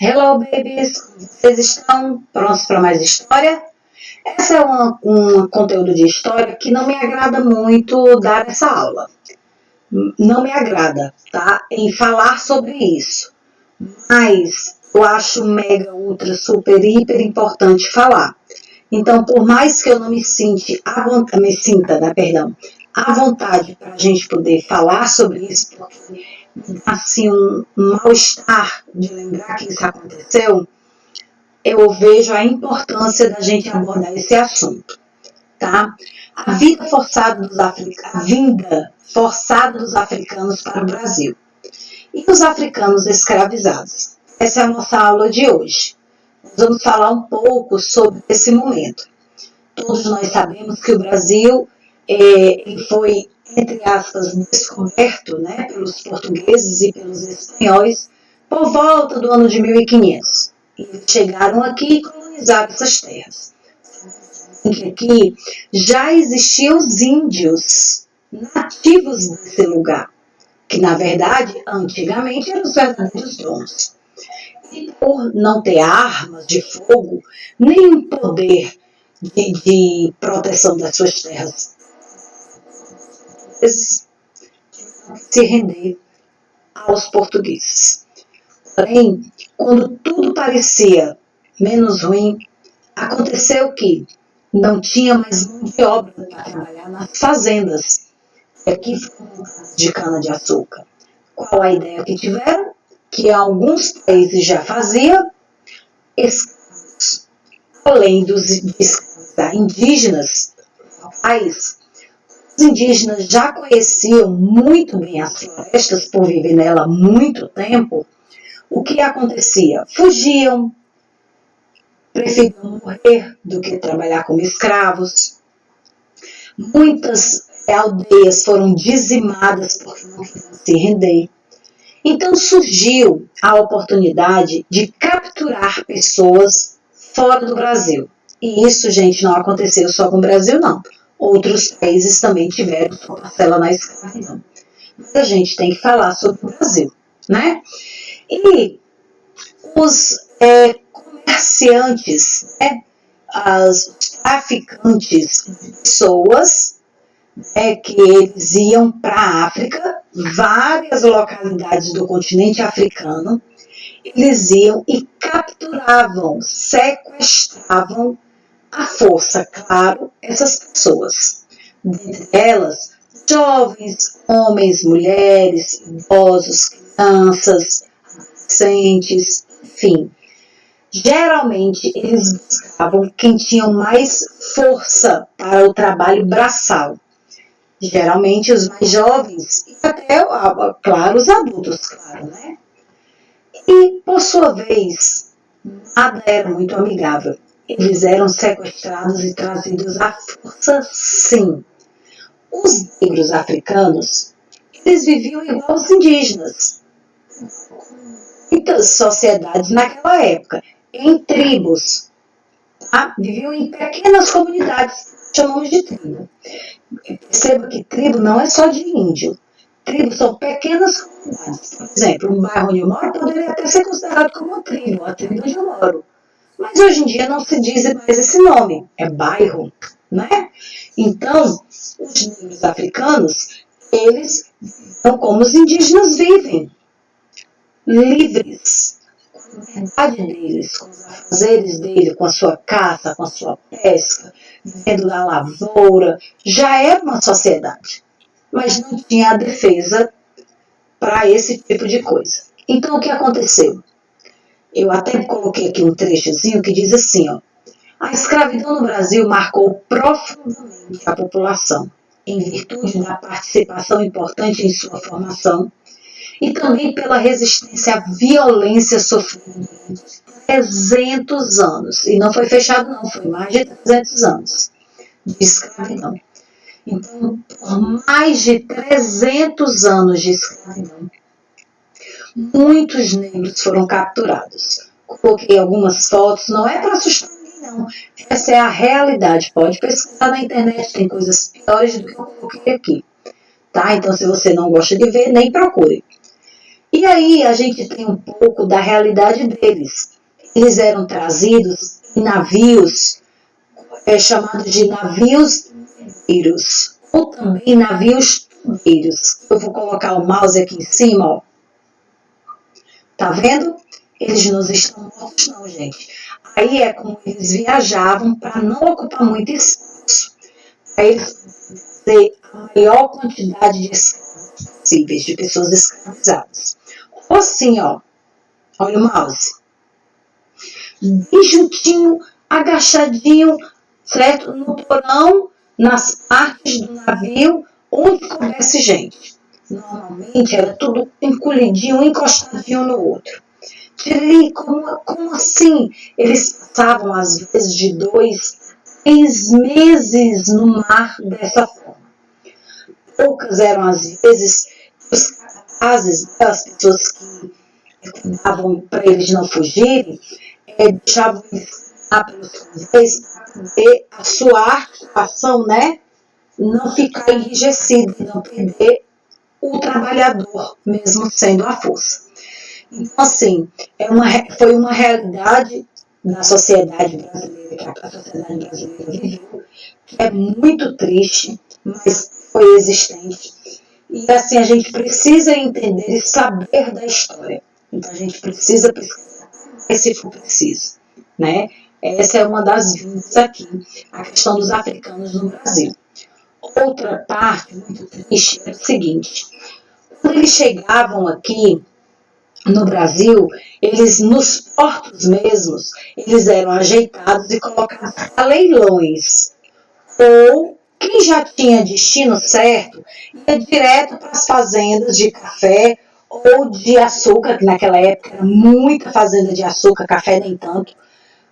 Hello, babies! Vocês estão prontos para mais história? Essa é um conteúdo de história que não me agrada muito dar essa aula. Não me agrada, tá? Em falar sobre isso. Mas eu acho mega, ultra, super, hiper importante falar. Então, por mais que eu não me sinta à vontade para a gente poder falar sobre isso, porque assim, um mal-estar de lembrar que isso aconteceu, eu vejo a importância da gente abordar esse assunto, tá? A vinda forçada dos africanos para o Brasil e os africanos escravizados. Essa é a nossa aula de hoje. Nós vamos falar um pouco sobre esse momento. Todos nós sabemos que o Brasil foi, entre aspas, descoberto, né, pelos portugueses e pelos espanhóis por volta do ano de 1500. Eles chegaram aqui e colonizaram essas terras. Aqui já existiam os índios nativos desse lugar, que na verdade, antigamente, eram os verdadeiros donos. E por não ter armas de fogo, nem poder de proteção das suas terras, se render aos portugueses. Porém, quando tudo parecia menos ruim, aconteceu que não tinha mais mão de obra para trabalhar nas fazendas. Aqui foi de cana-de-açúcar. Qual a ideia que tiveram? Que alguns países já faziam escravos, além dos indígenas locais. Os indígenas já conheciam muito bem as florestas por viver nela há muito tempo. O que acontecia? Fugiam, preferiam morrer do que trabalhar como escravos. Muitas aldeias foram dizimadas porque não queriam se render. Então surgiu a oportunidade de capturar pessoas fora do Brasil. E isso, gente, não aconteceu só com o Brasil, não. Outros países também tiveram sua parcela na escravidão. Mas a gente tem que falar sobre o Brasil, né? E os comerciantes, né, os traficantes de pessoas, que eles iam para a África, várias localidades do continente africano, eles iam e capturavam, sequestravam à força, claro, essas pessoas. Dentre elas, jovens, homens, mulheres, idosos, crianças, adolescentes, enfim. Geralmente, eles buscavam quem tinha mais força para o trabalho braçal. Geralmente, os mais jovens e até, claro, os adultos, claro, né? E, por sua vez, nada era muito amigável. Eles eram sequestrados e trazidos à força, sim. Os negros africanos, eles viviam igual os indígenas. Muitas sociedades naquela época, em tribos, tá? Viviam em pequenas comunidades, chamamos de tribo. Perceba que tribo não é só de índio. Tribos são pequenas comunidades. Por exemplo, um bairro onde eu moro poderia até ser considerado como uma tribo, a tribo onde eu moro. Mas hoje em dia não se diz mais esse nome, é bairro, né? Então, os negros africanos, eles são como os indígenas vivem, livres, com a liberdade deles, com os afazeres dele, com a sua caça, com a sua pesca, vivendo na lavoura. Já era uma sociedade, mas não tinha a defesa para esse tipo de coisa. Então, o que aconteceu? Eu até coloquei aqui um trechozinho que diz assim, ó: a escravidão no Brasil marcou profundamente a população, em virtude da participação importante em sua formação e também pela resistência à violência sofrida durante 300 anos. E não foi fechado não, foi mais de 300 anos de escravidão. Então, por mais de 300 anos de escravidão, muitos negros foram capturados. Coloquei algumas fotos, não é para assustar ninguém, não. Essa é a realidade. Pode pesquisar na internet, tem coisas piores do que eu coloquei aqui. Tá? Então, se você não gosta de ver, nem procure. E E aí a gente tem um pouco da realidade deles. Eles eram trazidos em navios chamados de navios tubeiros, ou também navios tubeiros. Eu vou colocar o mouse aqui em cima, ó. Tá vendo? Eles não estão mortos não, gente. Aí é como eles viajavam para não ocupar muito espaço. Para eles ter a maior quantidade de escravos possíveis, de pessoas escravizadas. Ou assim, ó. Olha o mouse. Bem juntinho, agachadinho, certo? No porão, nas partes do navio, onde coubesse gente. Normalmente era tudo encolhidinho, encostadinho no outro. Tirei, como assim? Eles passavam, às vezes, de 2 a 3 meses no mar dessa forma. Poucas eram, às vezes, os capazes, das pessoas que cuidavam para eles não fugirem, deixavam eles lá pelos caminhos para poder a sua articulação, né, não ficar enrijecida e não perder o trabalhador, mesmo sendo a força. Então, assim, foi uma realidade da sociedade brasileira, que a sociedade brasileira viveu, que é muito triste, mas foi existente. E, assim, a gente precisa entender e saber da história. Então, a gente precisa pesquisar, se for preciso, né? Essa é uma das vindas aqui, a questão dos africanos no Brasil. Outra parte muito triste é o seguinte: quando eles chegavam aqui no Brasil, eles, nos portos mesmos, eles eram ajeitados e colocados a leilões. Ou quem já tinha destino certo ia direto para as fazendas de café ou de açúcar, que naquela época era muita fazenda de açúcar, café nem tanto,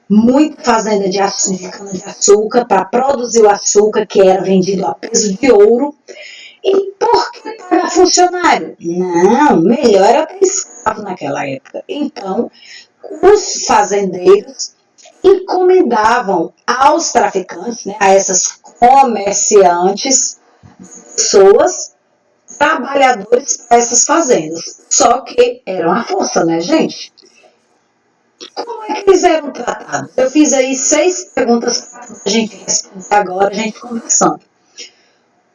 muita fazenda de cana-de-açúcar para produzir o açúcar que era vendido a peso de ouro. E por que pagar funcionário? Não, melhor era ter escravo naquela época. Então, os fazendeiros encomendavam aos traficantes, né, a essas comerciantes, pessoas, trabalhadores para essas fazendas. Só que eram a força, né, gente? Como é que eles eram tratados? Eu fiz aí 6 perguntas para a gente responder agora, a gente conversando.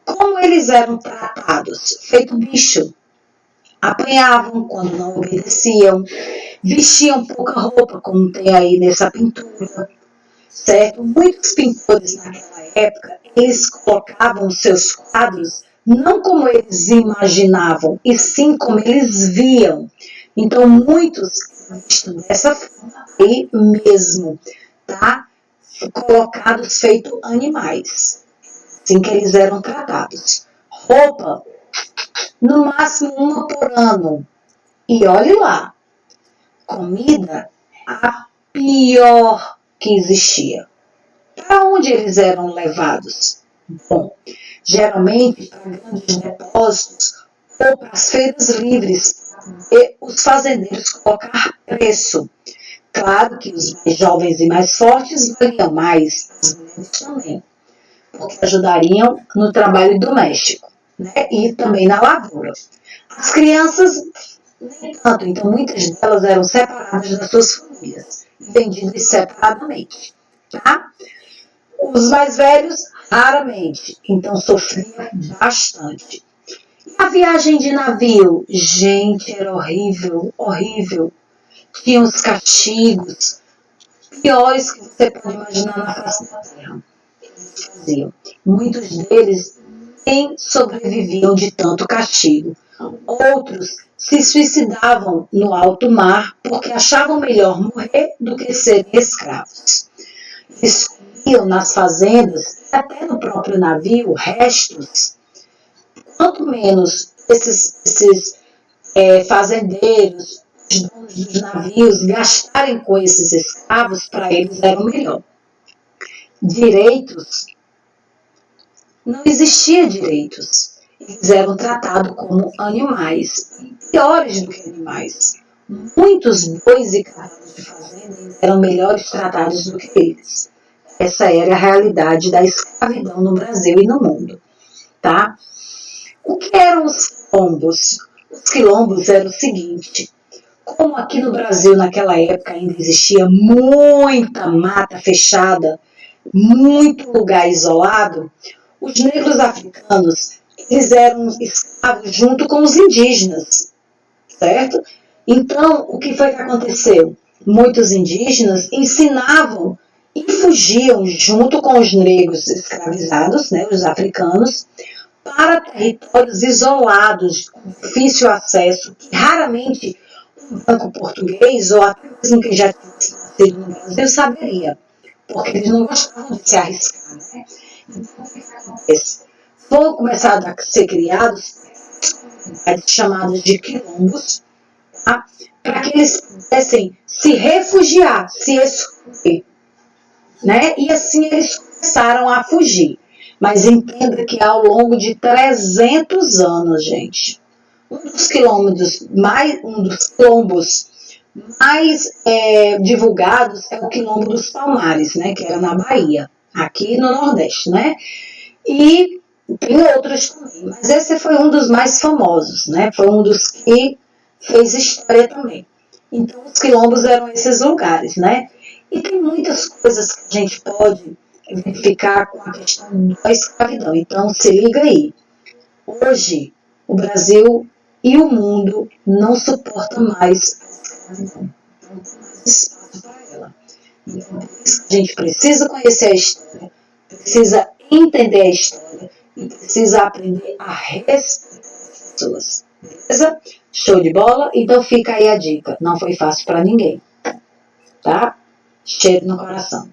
Como eles eram tratados? Feito bicho. Apanhavam quando não obedeciam, vestiam pouca roupa, como tem aí nessa pintura, certo? Muitos pintores naquela época, eles colocavam seus quadros não como eles imaginavam, e sim como eles viam. Então, muitos vestem dessa forma aí mesmo, tá? Colocados feito animais, assim que eles eram tratados. Roupa, no máximo uma por ano. E olhe lá, comida, a pior que existia. Para onde eles eram levados? Bom, geralmente para grandes depósitos ou para as feiras livres, e os fazendeiros colocar preço. Claro que os mais jovens e mais fortes valiam mais, as mulheres também, porque ajudariam no trabalho doméstico, né? E também na lavoura. As crianças, nem tanto, então muitas delas eram separadas das suas famílias e vendidas separadamente, tá? Os mais velhos, raramente, então sofriam bastante. E a viagem de navio? Gente, era horrível, horrível. Tinha os castigos piores que você pode imaginar na face da terra. Eles faziam. Muitos deles nem sobreviviam de tanto castigo. Outros se suicidavam no alto mar porque achavam melhor morrer do que serem escravos. Eles comiam nas fazendas e até no próprio navio restos. Quanto menos esses fazendeiros, os donos dos navios, gastarem com esses escravos, para eles era o melhor. Direitos, não existia direitos. Eles eram tratados como animais, piores do que animais. Muitos bois e cavalos de fazenda eram melhores tratados do que eles. Essa era a realidade da escravidão no Brasil e no mundo, tá? O que eram os pombos? Os quilombos eram o seguinte: como aqui no Brasil naquela época ainda existia muita mata fechada, muito lugar isolado, os negros africanos eles eram escravos junto com os indígenas, certo? Então, o que foi que aconteceu? Muitos indígenas ensinavam e fugiam junto com os negros escravizados, né, os africanos, para territórios isolados, com difícil acesso, que raramente um banco português ou até mesmo que já tivesse nascido no Brasil saberia, porque eles não gostavam de se arriscar. Né? Então, o que acontece? Foram começados a ser criados comunidades chamadas de quilombos, tá? Para que eles pudessem se refugiar, se esconder. Né? E assim eles começaram a fugir. Mas entenda que ao longo de 300 anos, gente, um dos quilombos mais divulgados é o quilombo dos Palmares, né? Que era na Bahia, aqui no Nordeste, né? E tem outros também, mas esse foi um dos mais famosos, né? Foi um dos que fez história também. Então, os quilombos eram esses lugares, né? E tem muitas coisas que a gente pode verificar com a questão da escravidão. Então, se liga aí. Hoje, o Brasil e o mundo não suportam mais a escravidão. Não tem mais espaço para ela. Então, por isso que a gente precisa conhecer a história, precisa entender a história e precisa aprender a respeitar as pessoas. Beleza? Show de bola? Então fica aí a dica. Não foi fácil para ninguém. Tá? Cheiro no coração.